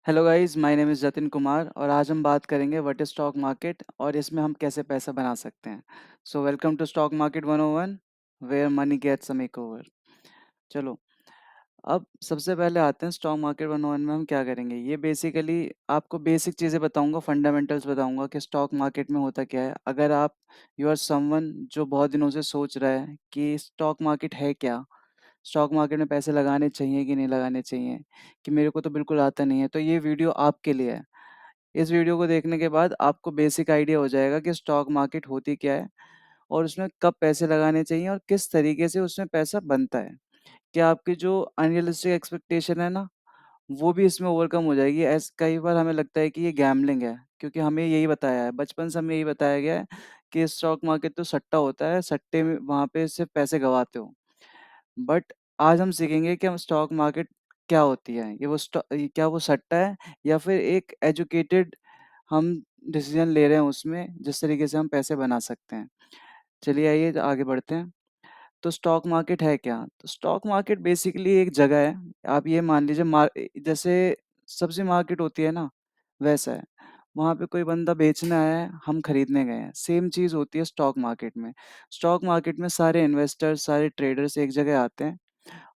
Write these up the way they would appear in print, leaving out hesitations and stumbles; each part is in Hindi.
Hello guys, my name is Jatin Kumar और आज हम बात करेंगे व्हाट इज़ स्टॉक मार्केट और इसमें हम कैसे पैसा बना सकते हैं। So welcome to stock market 101 where money gets a makeover. चलो, अब सबसे पहले आते हैं स्टॉक मार्केट 101 में हम क्या करेंगे। ये बेसिकली आपको बेसिक चीज़ें बताऊंगा, फंडामेंटल्स बताऊंगा कि स्टॉक मार्केट में होता क्या है। अगर आप यू आर समवन जो बहुत दिनों से सोच रहा है कि स्टॉक मार्केट है क्या, स्टॉक मार्केट में पैसे लगाने चाहिए कि नहीं लगाने चाहिए, कि मेरे को तो बिल्कुल आता नहीं है, तो ये वीडियो आपके लिए है। इस वीडियो को देखने के बाद आपको बेसिक आइडिया हो जाएगा कि स्टॉक मार्केट होती क्या है और उसमें कब पैसे लगाने चाहिए और किस तरीके से उसमें पैसा बनता है। क्या आपकी जो अनरियलिस्टिक एक्सपेक्टेशन है ना, वो भी इसमें ओवरकम हो जाएगी। ऐस कई बार हमें लगता है कि ये गैम्बलिंग है, क्योंकि हमें यही बताया है, बचपन से हमें यही बताया गया है कि स्टॉक मार्केट तो सट्टा होता है, सट्टे में वहाँ पे सिर्फ पैसे गँवाते हो। बट आज हम सीखेंगे कि हम स्टॉक मार्केट क्या होती है, ये क्या वो सट्टा है या फिर एक एजुकेटेड हम डिसीजन ले रहे हैं उसमें जिस तरीके से हम पैसे बना सकते हैं। चलिए आइए आगे बढ़ते हैं। तो स्टॉक मार्केट है क्या? तो स्टॉक मार्केट बेसिकली एक जगह है। आप ये मान लीजिए जैसे सब्जी मार्केट होती है ना, वैसा है। वहाँ पे कोई बंदा बेचने आया है, हम खरीदने गए हैं। सेम चीज़ होती है स्टॉक मार्केट में। स्टॉक मार्केट में सारे इन्वेस्टर्स, सारे ट्रेडर्स एक जगह आते हैं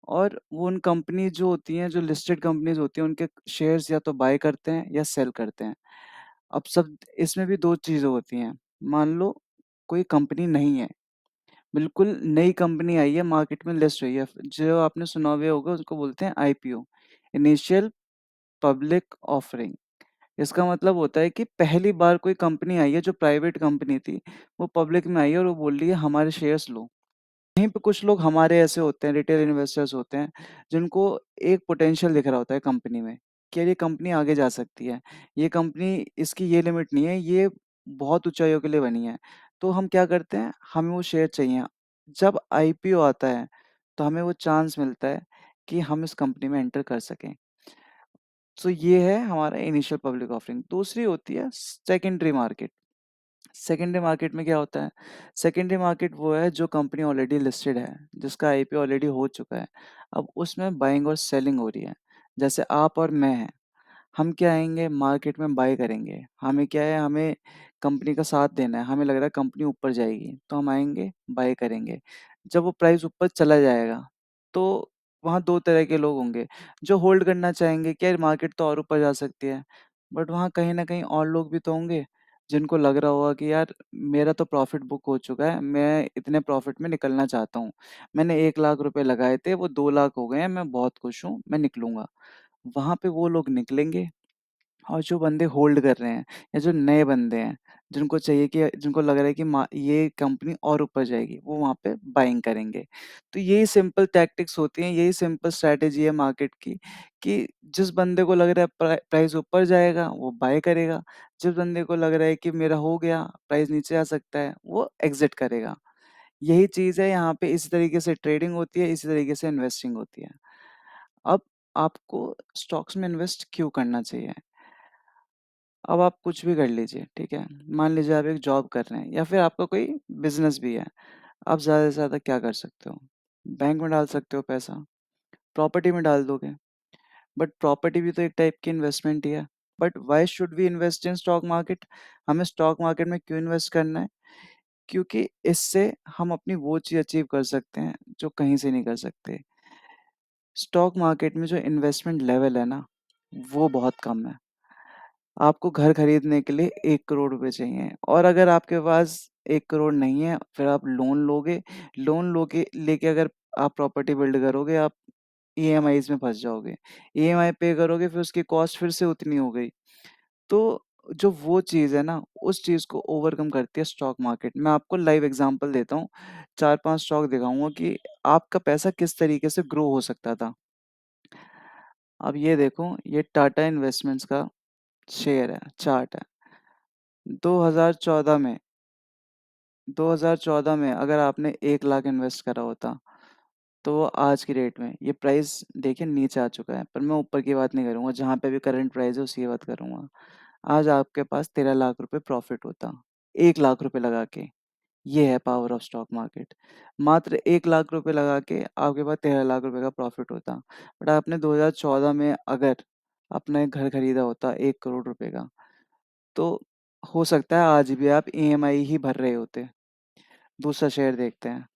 और वो उन कंपनी जो होती हैं, जो लिस्टेड कंपनीज़ होती हैं, उनके शेयर्स या तो बाय करते हैं या सेल करते हैं। अब सब इसमें भी 2 चीज़ें होती हैं। मान लो कोई कंपनी नहीं है, बिल्कुल नई कंपनी आई है, मार्केट में लिस्ट हुई है, जो आपने सुना भी होगा उसको बोलते हैं आईपीओ, इनिशियल पब्लिक ऑफरिंग। इसका मतलब होता है कि पहली बार कोई कंपनी आई है जो प्राइवेट कंपनी थी, वो पब्लिक में आई है और वो बोल रही है हमारे शेयर्स लो। वहीं पे कुछ लोग हमारे ऐसे होते हैं, रिटेल इन्वेस्टर्स होते हैं, जिनको एक पोटेंशियल दिख रहा होता है कंपनी में कि यार ये कंपनी आगे जा सकती है, ये कंपनी, इसकी ये लिमिट नहीं है, ये बहुत ऊंचाइयों के लिए बनी है। तो हम क्या करते हैं, हमें वो शेयर चाहिए। जब आईपीओ आता है तो हमें वो चांस मिलता है कि हम इस कंपनी में एंटर कर सकें। तो ये है हमारा इनिशियल पब्लिक ऑफरिंग। दूसरी होती है सेकेंडरी मार्केट। सेकेंडरी मार्केट में क्या होता है? सेकेंडरी मार्केट वो है जो कंपनी ऑलरेडी लिस्टेड है, जिसका आईपीओ ऑलरेडी हो चुका है। अब उसमें बाइंग और सेलिंग हो रही है। जैसे आप और मैं हैं, हम क्या आएँगे मार्केट में बाय करेंगे। हमें क्या है, हमें कंपनी का साथ देना है, हमें लग रहा है कंपनी ऊपर जाएगी, तो हम आएँगे बाय करेंगे। जब वो प्राइस ऊपर चला जाएगा, तो वहाँ 2 तरह के लोग होंगे, जो होल्ड करना चाहेंगे कि यार मार्केट तो और ऊपर जा सकती है। बट वहाँ कहीं न कहीं और लोग भी तो होंगे, जिनको लग रहा होगा कि यार मेरा तो प्रॉफ़िट बुक हो चुका है, मैं इतने प्रॉफ़िट में निकलना चाहता हूँ। मैंने 1 लाख रुपए लगाए थे, वो 2 लाख हो गए हैं, मैं बहुत खुश हूँ, मैं निकलूँगा। वहाँ पे वो लोग निकलेंगे और जो बंदे होल्ड कर रहे हैं या जो नए बंदे हैं, जिनको चाहिए कि जिनको लग रहा है कि ये कंपनी और ऊपर जाएगी, वो वहाँ पे बाइंग करेंगे। तो यही सिंपल टैक्टिक्स होती हैं, यही सिंपल स्ट्रैटेजी है मार्केट की कि जिस बंदे को लग रहा है प्राइस ऊपर जाएगा, वो बाय करेगा। जिस बंदे को लग रहा है कि मेरा हो गया, प्राइस नीचे आ सकता है, वो एग्ज़िट करेगा। यही चीज़ है यहाँ पे, इसी तरीके से ट्रेडिंग होती है, इसी तरीके से इन्वेस्टिंग होती है। अब आपको स्टॉक्स में इन्वेस्ट क्यों करना चाहिए? अब आप कुछ भी कर लीजिए, ठीक है? मान लीजिए आप एक जॉब कर रहे हैं या फिर आपका कोई बिज़नेस भी है। आप ज़्यादा से ज़्यादा क्या कर सकते हो? बैंक में डाल सकते हो पैसा, प्रॉपर्टी में डाल दोगे, बट प्रॉपर्टी भी तो एक टाइप की इन्वेस्टमेंट ही है। But why should we invest in stock market? हमें स्टॉक मार्केट में क्यों इन्वेस्ट करना है? क्योंकि इससे हम अपनी वो चीज़ अचीव कर सकते हैं, जो कहीं से नहीं कर सकते। स्टॉक मार्केट में जो इन्वेस्टमेंट लेवल है ना, वो बहुत कम है। आपको घर खरीदने के लिए 1 करोड़ रुपए चाहिए और अगर आपके पास 1 करोड़ नहीं है, फिर आप लोन लोगे लेके अगर आप प्रॉपर्टी बिल्ड करोगे, आप ईएमआईज़ में फँस जाओगे। ईएमआई पे करोगे, फिर उसकी कॉस्ट फिर से उतनी हो गई। तो जो वो चीज़ है ना, उस चीज़ को ओवरकम करती है स्टॉक मार्केट। मैं आपको लाइव एग्ज़ाम्पल देता हूँ, 4-5 स्टॉक दिखाऊँगा कि आपका पैसा किस तरीके से ग्रो हो सकता था। अब ये देखो, ये टाटा इन्वेस्टमेंट्स का शेयर है, चार्ट है। 2014 में 2014 में अगर आपने 1 लाख इन्वेस्ट करा होता, तो वो आज की डेट में ये प्राइस देखिए नीचे आ चुका है, पर मैं ऊपर की बात नहीं करूँगा, जहाँ पे भी करंट प्राइस है उसी की बात करूँगा। आज आपके पास 13 लाख रुपए प्रॉफ़िट होता, 1 लाख रुपए लगा के। ये है पावर ऑफ स्टॉक मार्केट। मात्र 1 लाख रुपए लगा के आपके पास 13 लाख रुपए का प्रॉफ़िट होता। बट आपने 2014 में अगर अपना एक घर खरीदा होता 1 करोड़ रुपए का, तो हो सकता है आज भी आप ईएमआई ही भर रहे होते। दूसरा शेयर देखते हैं।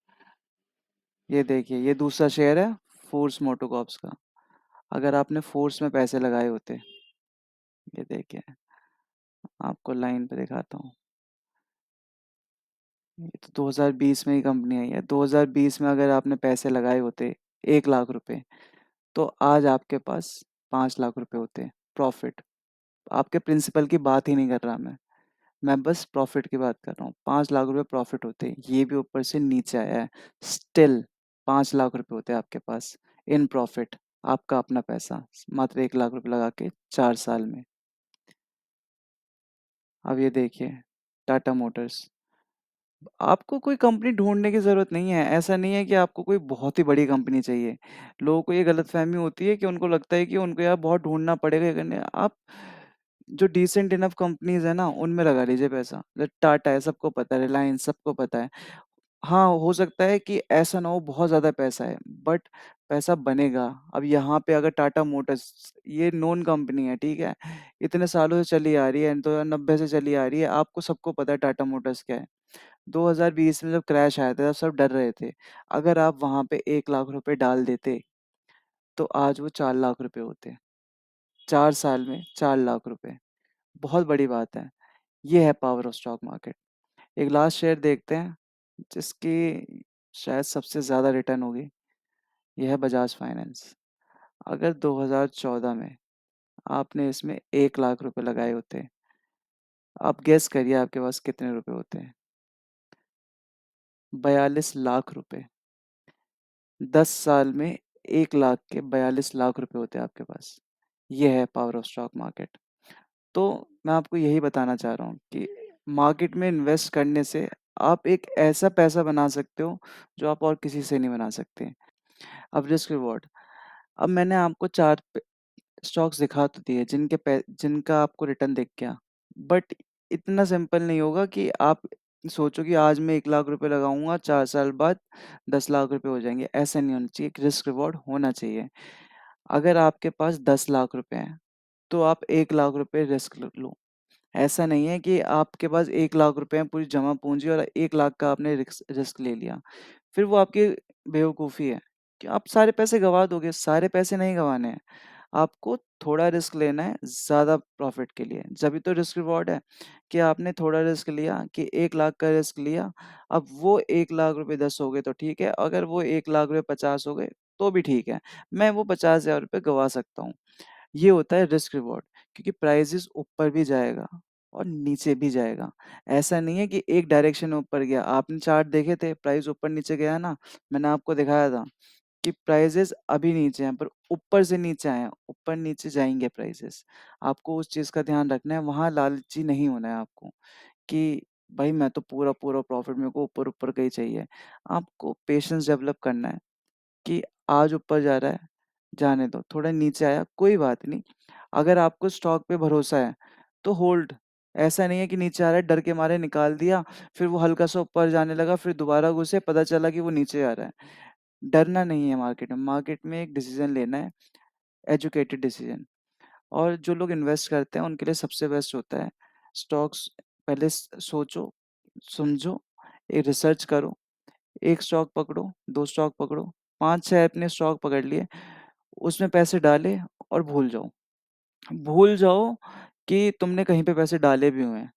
ये देखिए, ये दूसरा शेयर है फोर्स मोटोकॉर्प्स का। अगर आपने फोर्स में पैसे लगाए होते, ये देखिए, आपको लाइन पे दिखाता हूँ। ये तो 2020 में ही कंपनी आई है। 2020 में अगर आपने पैसे लगाए होते 1 लाख रुपए, तो आज आपके पास 5 लाख रुपए होते प्रॉफिट। आपके प्रिंसिपल की बात ही नहीं कर रहा मैं बस प्रॉफिट की बात कर रहा हूँ। 5 लाख रुपए प्रॉफिट होते, ये भी ऊपर से नीचे आया है। स्टिल 5 लाख रुपए होते आपके पास इन प्रॉफिट, आपका अपना पैसा, मात्र 1 लाख रुपए लगा के 4 साल में। अब ये देखिए, टाटा मोटर्स। आपको कोई कंपनी ढूँढने की ज़रूरत नहीं है। ऐसा नहीं है कि आपको कोई बहुत ही बड़ी कंपनी चाहिए। लोगों को ये गलतफ़हमी होती है कि उनको लगता है कि उनको यार बहुत ढूँढना पड़ेगा ये करने। आप जो डिसेंट इनफ कंपनीज़ है ना, उनमें लगा लीजिए पैसा। टाटा है, सबको पता है, रिलायंस सबको पता है। हाँ, हो सकता है कि ऐसा ना हो बहुत ज़्यादा पैसा है, बट पैसा बनेगा। अब यहाँ पे अगर टाटा मोटर्स, ये नोन कंपनी है, ठीक है? इतने सालों से चली आ रही है, 2090 से चली आ रही है। आपको सबको पता है टाटा मोटर्स क्या है। 2020 में जब क्रैश आया था, तब सब डर रहे थे। अगर आप वहाँ पे 1 लाख रुपए डाल देते, तो आज वो 4 लाख रुपए होते। 4 साल में 4 लाख रुपए, बहुत बड़ी बात है। ये है पावर ऑफ स्टॉक मार्केट। एक लास्ट शेयर देखते हैं, जिसकी शायद सबसे ज़्यादा रिटर्न होगी। यह है बजाज फाइनेंस। अगर 2014 में आपने इसमें 1 लाख रुपए लगाए होते, आप गेस करिए आपके पास कितने रुपए होते हैं? 42 लाख रुपए। 10 साल में 1 लाख के 42 लाख रुपए होते हैं आपके पास। ये है पावर ऑफ स्टॉक मार्केट। तो मैं आपको यही बताना चाह रहा हूँ कि मार्केट में इन्वेस्ट करने से आप एक ऐसा पैसा बना सकते हो जो आप और किसी से नहीं बना सकते। अब रिस्क रिवॉर्ड, अब मैंने आपको चार स्टॉक्स दिखा तो दिए जिनका आपको रिटर्न दिख गया, बट इतना सिंपल नहीं होगा कि आप सोचो कि आज मैं 1 लाख रुपए लगाऊंगा, 4 साल बाद 10 लाख रुपए हो जाएंगे। ऐसा नहीं होना चाहिए। एक रिस्क रिवॉर्ड होना चाहिए। अगर आपके पास 10 लाख रुपए हैं, तो आप 1 लाख रुपए रिस्क लो। ऐसा नहीं है कि आपके पास 1 लाख रुपए हैं पूरी जमा पूंजी, और 1 लाख का आपने रिस्क रिस्क ले लिया, फिर वो आपकी बेवकूफ़ी है कि आप सारे पैसे गवा दोगे। सारे पैसे नहीं गंवाने हैं, आपको थोड़ा रिस्क लेना है ज़्यादा प्रॉफिट के लिए। जब भी तो रिस्क रिवॉर्ड है कि आपने थोड़ा रिस्क लिया, कि 1 लाख का रिस्क लिया। अब वो 1 लाख रुपए 10 हो गए तो ठीक है, अगर वो 1 लाख रुपए 50 हो गए तो भी ठीक है। मैं वो 50,000 रुपये गवा सकता हूँ। ये होता है रिस्क रिवॉर्ड, क्योंकि प्राइजेस ऊपर भी जाएगा और नीचे भी जाएगा। ऐसा नहीं है कि एक डायरेक्शन में ऊपर गया। आपने चार्ट देखे थे, प्राइस ऊपर नीचे गया ना, मैंने आपको दिखाया था कि प्राइजेस अभी नीचे हैं, पर ऊपर से नीचे आए हैं, ऊपर नीचे जाएंगे प्राइजेस। आपको उस चीज़ का ध्यान रखना है, वहाँ लालची नहीं होना है आपको कि भाई मैं तो पूरा पूरा प्रॉफिट, मेरे को ऊपर ऊपर का ही चाहिए। आपको पेशेंस डेवलप करना है कि आज ऊपर जा रहा है, जाने दो, थोड़ा नीचे आया कोई बात नहीं। अगर आपको स्टॉक पे भरोसा है तो होल्ड। ऐसा नहीं है कि नीचे आ रहा है डर के मारे निकाल दिया, फिर वो हल्का सा ऊपर जाने लगा, फिर दोबारा घुसे, पता चला कि वो नीचे आ रहा है। डरना नहीं है मार्केट में। मार्केट में एक डिसीजन लेना है, एजुकेटेड डिसीजन। और जो लोग इन्वेस्ट करते हैं उनके लिए सबसे बेस्ट होता है स्टॉक्स। पहले सोचो, समझो, एक रिसर्च करो, एक स्टॉक पकड़ो, दो स्टॉक पकड़ो, पांच छह अपने स्टॉक पकड़ लिए, उसमें पैसे डाले और भूल जाओ। भूल जाओ कि तुमने कहीं पे पैसे डाले भी हुए हैं।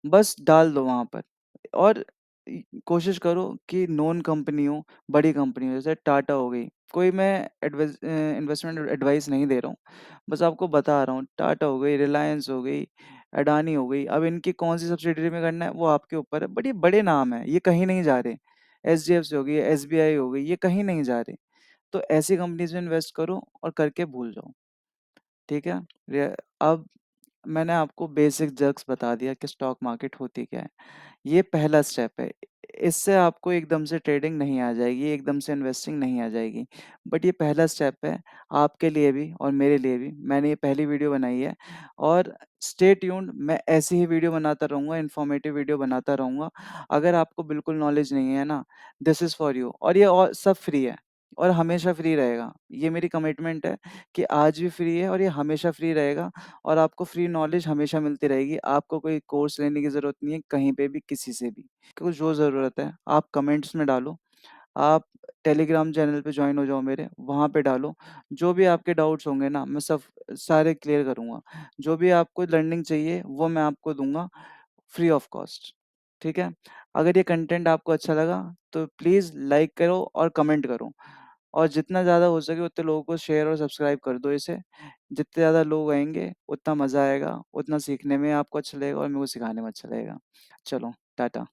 बस डाल दो वहाँ पर। और कोशिश करो कि नोन कंपनी हो, बड़ी कंपनी हो, जैसे टाटा हो गई। कोई मैं इन्वेस्टमेंट एडवाइस नहीं दे रहा हूँ, बस आपको बता रहा हूँ। टाटा हो गई, रिलायंस हो गई, अडानी हो गई। अब इनकी कौन सी सब्सिडरी में करना है वो आपके ऊपर है, बट ये बड़े नाम है, ये कहीं नहीं जा रहे। एच डी एफ सी हो गई, एस बी आई हो गई, ये कहीं नहीं जा रहे। तो ऐसी कंपनीज में इन्वेस्ट करो और करके भूल जाओ। ठीक है। अब मैंने आपको बेसिक जर्क्स बता दिया कि स्टॉक मार्केट होती क्या है। ये पहला स्टेप है। इससे आपको एकदम से ट्रेडिंग नहीं आ जाएगी, एकदम से इन्वेस्टिंग नहीं आ जाएगी, बट ये पहला स्टेप है आपके लिए भी और मेरे लिए भी। मैंने ये पहली वीडियो बनाई है, और स्टे ट्यून्ड, मैं ऐसी ही वीडियो बनाता रहूँगा, इन्फॉर्मेटिव वीडियो बनाता रहूँगा। अगर आपको बिल्कुल नॉलेज नहीं है ना, दिस इज़ फॉर यू। और ये और सब फ्री है, और हमेशा फ्री रहेगा। ये मेरी कमिटमेंट है कि आज भी फ्री है और ये हमेशा फ्री रहेगा और आपको फ्री नॉलेज हमेशा मिलती रहेगी। आपको कोई कोर्स लेने की ज़रूरत नहीं है कहीं पे भी, किसी से भी। को जो ज़रूरत है आप कमेंट्स में डालो, आप टेलीग्राम चैनल पे जॉइन हो जाओ मेरे, वहाँ पे डालो। जो भी आपके डाउट्स होंगे ना मैं सब सारे क्लियर करूँगा। जो भी आपको लर्निंग चाहिए वो मैं आपको दूँगा फ्री ऑफ कॉस्ट। ठीक है? अगर ये कंटेंट आपको अच्छा लगा तो प्लीज़ लाइक करो और कमेंट करो और जितना ज़्यादा हो सके उतने लोगों को शेयर और सब्सक्राइब कर दो इसे। जितने ज़्यादा लोग आएँगे उतना मज़ा आएगा, उतना सीखने में आपको अच्छा लगेगा और मेरे को सिखाने में अच्छा लगेगा। चलो, टाटा।